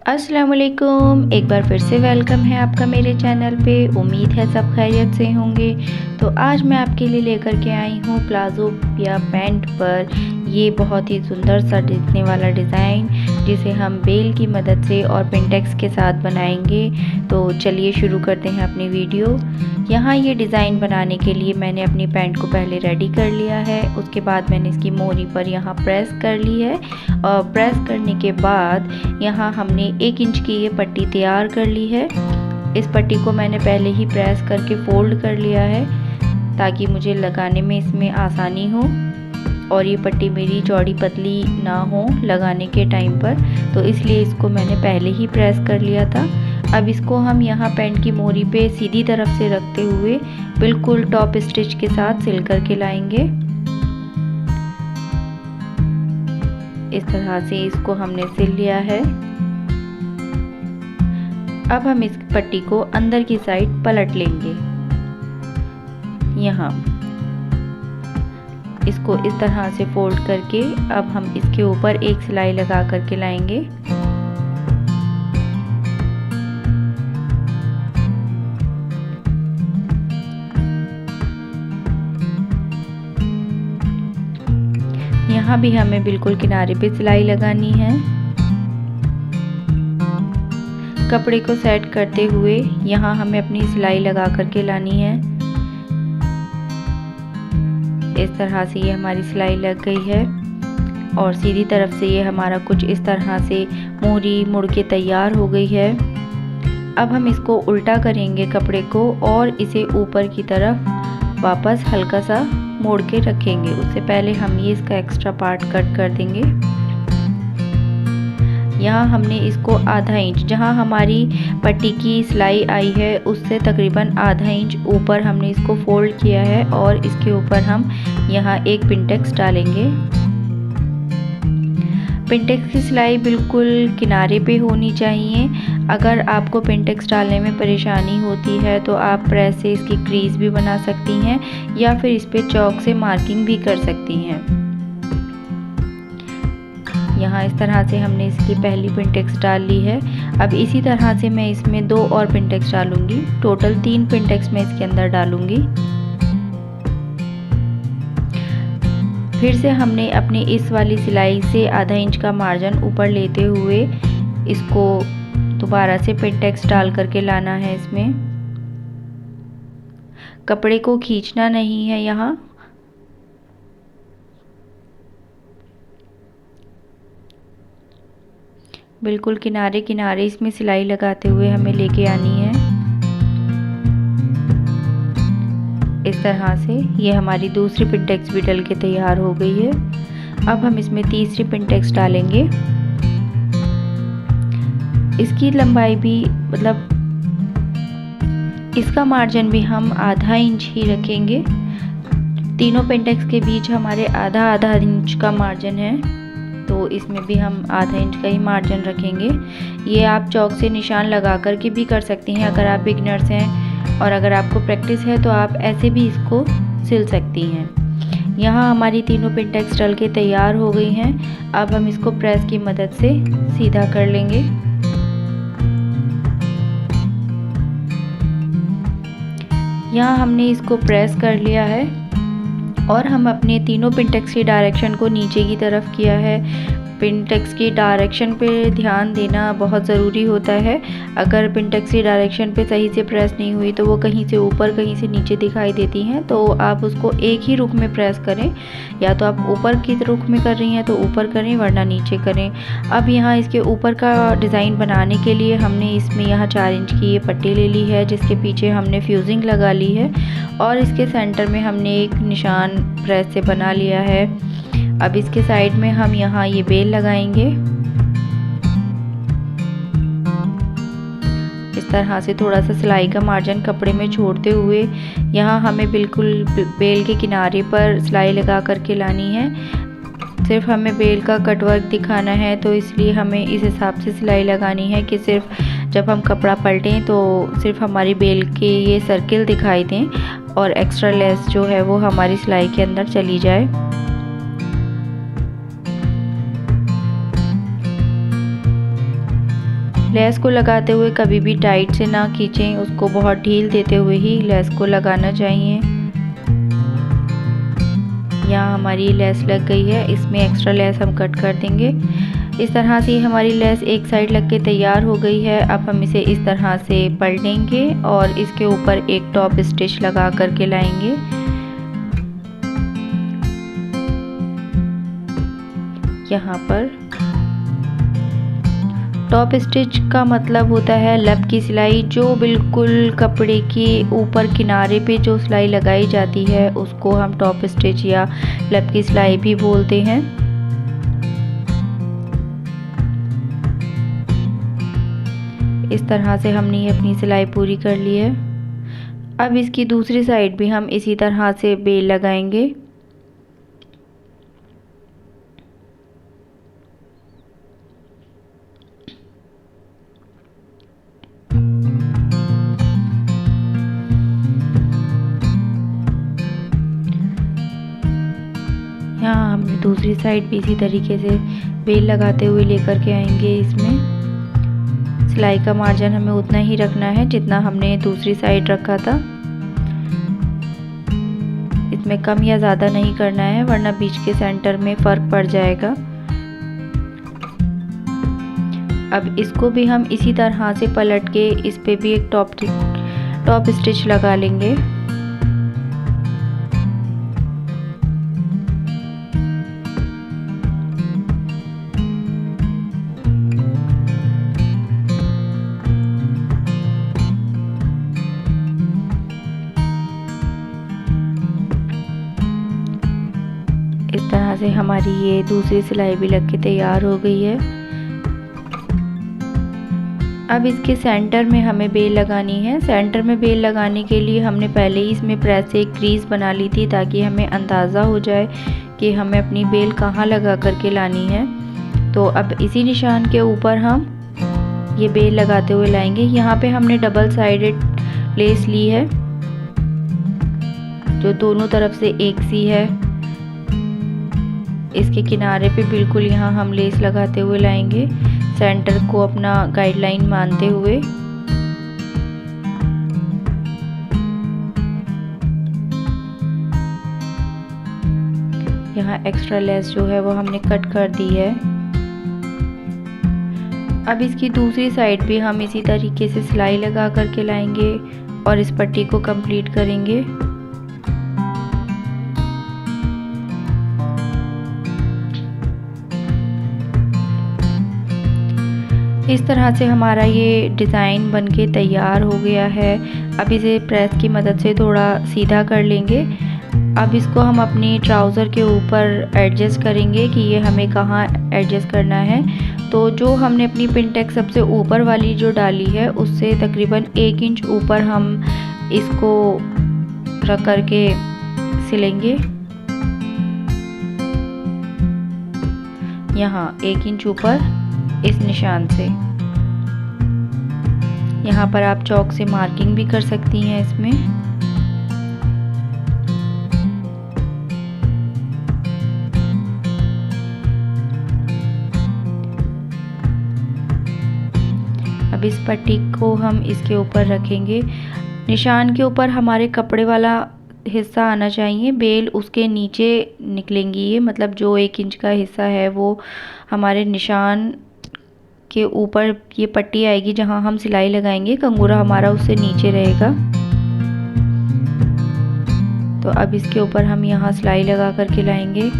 अस्सलाम वालेकुम, एक बार फिर से वेलकम है आपका मेरे चैनल पे। उम्मीद है सब खैरियत से होंगे। तो आज मैं आपके लिए लेकर के आई हूँ प्लाज़ो या पैंट पर ये बहुत ही सुंदर सा दिखने वाला डिज़ाइन, जिसे हम बेल की मदद से और पिंटेक्स के साथ बनाएंगे। तो चलिए शुरू करते हैं अपनी वीडियो। यहाँ ये डिज़ाइन बनाने के लिए मैंने अपनी पैंट को पहले रेडी कर लिया है। उसके बाद मैंने इसकी मोहरी पर यहाँ प्रेस कर ली है और प्रेस करने के बाद यहाँ हमने 1 इंच की ये पट्टी तैयार कर ली है। इस पट्टी को मैंने पहले ही प्रेस करके फोल्ड कर लिया है ताकि मुझे लगाने में इसमें आसानी हो और ये पट्टी मेरी चौड़ी पतली ना हो लगाने के टाइम पर, तो इसलिए इसको मैंने पहले ही प्रेस कर लिया था। अब इसको हम यहाँ पैंट की मोहरी पे सीधी तरफ से रखते हुए बिल्कुल टॉप स्टिच के साथ सिल करके लाएंगे। इस तरह से इसको हमने सिल लिया है। अब हम इस पट्टी को अंदर की साइड पलट लेंगे। यहाँ इसको इस तरह से फोल्ड करके अब हम इसके ऊपर एक सिलाई लगा करके लाएंगे। यहाँ भी हमें बिल्कुल किनारे पे सिलाई लगानी है। कपड़े को सेट करते हुए यहाँ हमें अपनी सिलाई लगा करके लानी है। इस तरह से ये हमारी सिलाई लग गई है और सीधी तरफ से ये हमारा कुछ इस तरह से मोहरी मुड़ के तैयार हो गई है। अब हम इसको उल्टा करेंगे कपड़े को और इसे ऊपर की तरफ वापस हल्का सा मोड़ के रखेंगे। उससे पहले हम ये इसका एक्स्ट्रा पार्ट कट कर देंगे। यहाँ हमने इसको आधा इंच, जहाँ हमारी पट्टी की सिलाई आई है उससे तकरीबन आधा इंच ऊपर हमने इसको फोल्ड किया है और इसके ऊपर हम यहाँ एक पिंटेक्स डालेंगे। पिंटेक्स की सिलाई बिल्कुल किनारे पे होनी चाहिए। अगर आपको पिंटेक्स डालने में परेशानी होती है तो आप प्रेस से इसकी क्रीज भी बना सकती हैं या फिर इस पे चौक से मार्किंग भी कर सकती हैं। यहाँ इस तरह से हमने इसकी पहली पिंटेक्स डाल ली है। अब इसी तरह से मैं इसमें 2 और पिंटेक्स डालूंगी। टोटल 3 पिंटेक्स मैं इसके अंदर डालूंगी। फिर से हमने अपनी इस वाली सिलाई से आधा इंच का मार्जिन ऊपर लेते हुए इसको दोबारा से पिंटेक्स डाल करके लाना है। इसमें कपड़े को खींचना नहीं है। यहाँ बिल्कुल किनारे किनारे इसमें सिलाई लगाते हुए हमें लेके आनी है। इस तरह से ये हमारी दूसरी पिंटेक्स भी डल के तैयार हो गई है। अब हम इसमें तीसरी पिंटेक्स डालेंगे। इसकी लंबाई भी मतलब इसका मार्जिन भी हम आधा इंच ही रखेंगे। तीनों पिंटेक्स के बीच हमारे आधा आधा इंच का मार्जिन है, तो इसमें भी हम आधा इंच का ही मार्जिन रखेंगे। ये आप चौक से निशान लगा कर के भी कर सकती हैं अगर आप बिगनर्स हैं, और अगर आपको प्रैक्टिस है तो आप ऐसे भी इसको सिल सकती हैं। यहाँ हमारी तीनों पिंटेक्स डल के तैयार हो गई हैं। अब हम इसको प्रेस की मदद से सीधा कर लेंगे। यहाँ हमने इसको प्रेस कर लिया है और हम अपने तीनों पिंटेक्स की डायरेक्शन को नीचे की तरफ किया है। पिंटेक्स की डायरेक्शन पे ध्यान देना बहुत ज़रूरी होता है। अगर पिंटेक्स की डायरेक्शन पे सही से प्रेस नहीं हुई तो वो कहीं से ऊपर कहीं से नीचे दिखाई देती हैं, तो आप उसको एक ही रुख में प्रेस करें। या तो आप ऊपर की रुख में कर रही हैं तो ऊपर करें, वरना नीचे करें। अब यहाँ इसके ऊपर का डिज़ाइन बनाने के लिए हमने इसमें यहाँ 4 इंच की ये पट्टी ले ली है, जिसके पीछे हमने फ्यूजिंग लगा ली है और इसके सेंटर में हमने एक निशान प्रेस से बना लिया है। अब इसके साइड में हम यहाँ ये बेल लगाएंगे। इस तरह से थोड़ा सा सिलाई का मार्जिन कपड़े में छोड़ते हुए यहाँ हमें बिल्कुल बेल के किनारे पर सिलाई लगा करके लानी है। सिर्फ हमें बेल का कटवर्क दिखाना है, तो इसलिए हमें इस हिसाब से सिलाई लगानी है कि सिर्फ जब हम कपड़ा पलटें तो सिर्फ हमारी बेल के ये सर्किल दिखाई दें और एक्स्ट्रा लेस जो है वो हमारी सिलाई के अंदर चली जाए। लेस को लगाते हुए कभी भी टाइट से ना खींचें, उसको बहुत ढील देते हुए ही लेस को लगाना चाहिए। यहाँ हमारी लेस लग गई है, इसमें एक्स्ट्रा लेस हम कट कर देंगे। इस तरह से हमारी लेस एक साइड लग के तैयार हो गई है। अब हम इसे इस तरह से पलटेंगे और इसके ऊपर एक टॉप स्टिच लगा करके लाएंगे। यहाँ पर टॉप स्टिच का मतलब होता है लब की सिलाई, जो बिल्कुल कपड़े के ऊपर किनारे पे जो सिलाई लगाई जाती है उसको हम टॉप स्टिच या लब की सिलाई भी बोलते हैं। इस तरह से हमने अपनी सिलाई पूरी कर ली है। अब इसकी दूसरी साइड भी हम इसी तरह से बेल लगाएंगे। यहाँ हम दूसरी साइड भी इसी तरीके से बेल लगाते हुए लेकर के आएंगे। इसमें सिलाई का मार्जिन हमें उतना ही रखना है जितना हमने दूसरी साइड रखा था। इसमें कम या ज़्यादा नहीं करना है, वरना बीच के सेंटर में फ़र्क पड़ जाएगा। अब इसको भी हम इसी तरह से पलट के इस पे भी एक टॉप स्टिच लगा लेंगे। इस तरह से हमारी ये दूसरी सिलाई भी लग के तैयार हो गई है। अब इसके सेंटर में हमें बेल लगानी है। सेंटर में बेल लगाने के लिए हमने पहले ही इसमें प्रेस से एक क्रीज बना ली थी, ताकि हमें अंदाज़ा हो जाए कि हमें अपनी बेल कहाँ लगा करके लानी है। तो अब इसी निशान के ऊपर हम ये बेल लगाते हुए लाएंगे। यहाँ पे हमने डबल साइडेड लेस ली है, जो दोनों तरफ से एक सी है। इसके किनारे पे बिल्कुल यहाँ हम लेस लगाते हुए लाएंगे, सेंटर को अपना गाइडलाइन मानते हुए। यहाँ एक्स्ट्रा लेस जो है वो हमने कट कर दी है। अब इसकी दूसरी साइड भी हम इसी तरीके से सिलाई लगा करके लाएंगे और इस पट्टी को कंप्लीट करेंगे। इस तरह से हमारा ये डिज़ाइन बनके तैयार हो गया है। अब इसे प्रेस की मदद से थोड़ा सीधा कर लेंगे। अब इसको हम अपनी ट्राउज़र के ऊपर एडजस्ट करेंगे कि ये हमें कहाँ एडजस्ट करना है। तो जो हमने अपनी पिन टैग सबसे ऊपर वाली जो डाली है, उससे तकरीबन 1 इंच ऊपर हम इसको रख करके सिलेंगे। यहाँ 1 इंच ऊपर इस निशान से। यहाँ पर आप चौक से मार्किंग भी कर सकती हैं इसमें। अब इस पट्टी को हम इसके ऊपर रखेंगे। निशान के ऊपर हमारे कपड़े वाला हिस्सा आना चाहिए, बेल उसके नीचे निकलेंगी। ये मतलब जो 1 इंच का हिस्सा है वो हमारे निशान के ऊपर ये पट्टी आएगी, जहां हम सिलाई लगाएंगे। कंगूरा हमारा उससे नीचे रहेगा। तो अब इसके ऊपर हम यहाँ सिलाई लगा करके लाएंगे।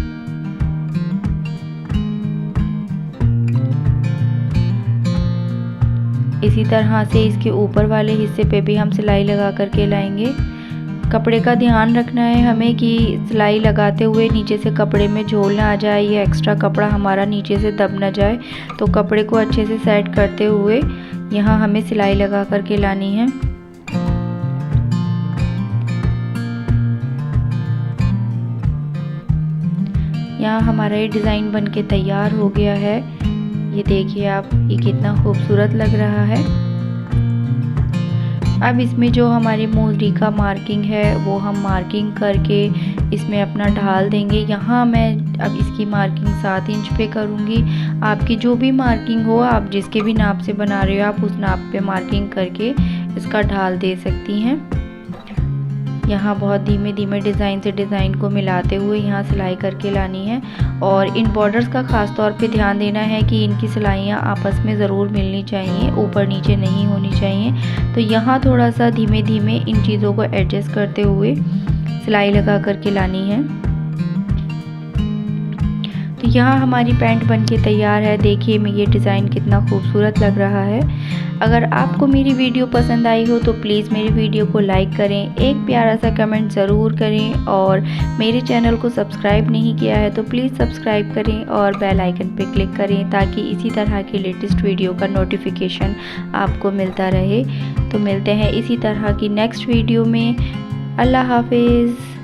इसी तरह से इसके ऊपर वाले हिस्से पे भी हम सिलाई लगा करके लाएंगे। कपड़े का ध्यान रखना है हमें कि सिलाई लगाते हुए नीचे से कपड़े में झोल ना आ जाए, ये एक्स्ट्रा कपड़ा हमारा नीचे से दब ना जाए। तो कपड़े को अच्छे से सेट करते हुए यहाँ हमें सिलाई लगा करके लानी है। यहाँ हमारा ये डिज़ाइन बनके तैयार हो गया है। ये देखिए आप, ये कितना खूबसूरत लग रहा है। अब इसमें जो हमारी मोजड़ी का मार्किंग है वो हम मार्किंग करके इसमें अपना ढाल देंगे। यहाँ मैं अब इसकी मार्किंग 7 इंच पे करूँगी। आपकी जो भी मार्किंग हो, आप जिसके भी नाप से बना रहे हो, आप उस नाप पे मार्किंग करके इसका ढाल दे सकती हैं। यहाँ बहुत धीमे धीमे डिज़ाइन से डिज़ाइन को मिलाते हुए यहाँ सिलाई करके लानी है। और इन बॉर्डर्स का ख़ास तौर पे ध्यान देना है कि इनकी सिलाइयाँ आपस में ज़रूर मिलनी चाहिए, ऊपर नीचे नहीं होनी चाहिए। तो यहाँ थोड़ा सा धीमे धीमे इन चीज़ों को एडजस्ट करते हुए सिलाई लगा करके लानी है। तो यहाँ हमारी पैंट बनके तैयार है। देखिए मैं ये डिज़ाइन कितना खूबसूरत लग रहा है। अगर आपको मेरी वीडियो पसंद आई हो तो प्लीज़ मेरी वीडियो को लाइक करें, एक प्यारा सा कमेंट ज़रूर करें, और मेरे चैनल को सब्सक्राइब नहीं किया है तो प्लीज़ सब्सक्राइब करें और बेल आइकन पे क्लिक करें ताकि इसी तरह की लेटेस्ट वीडियो का नोटिफिकेशन आपको मिलता रहे। तो मिलते हैं इसी तरह की नेक्स्ट वीडियो में। अल्लाह हाफिज़।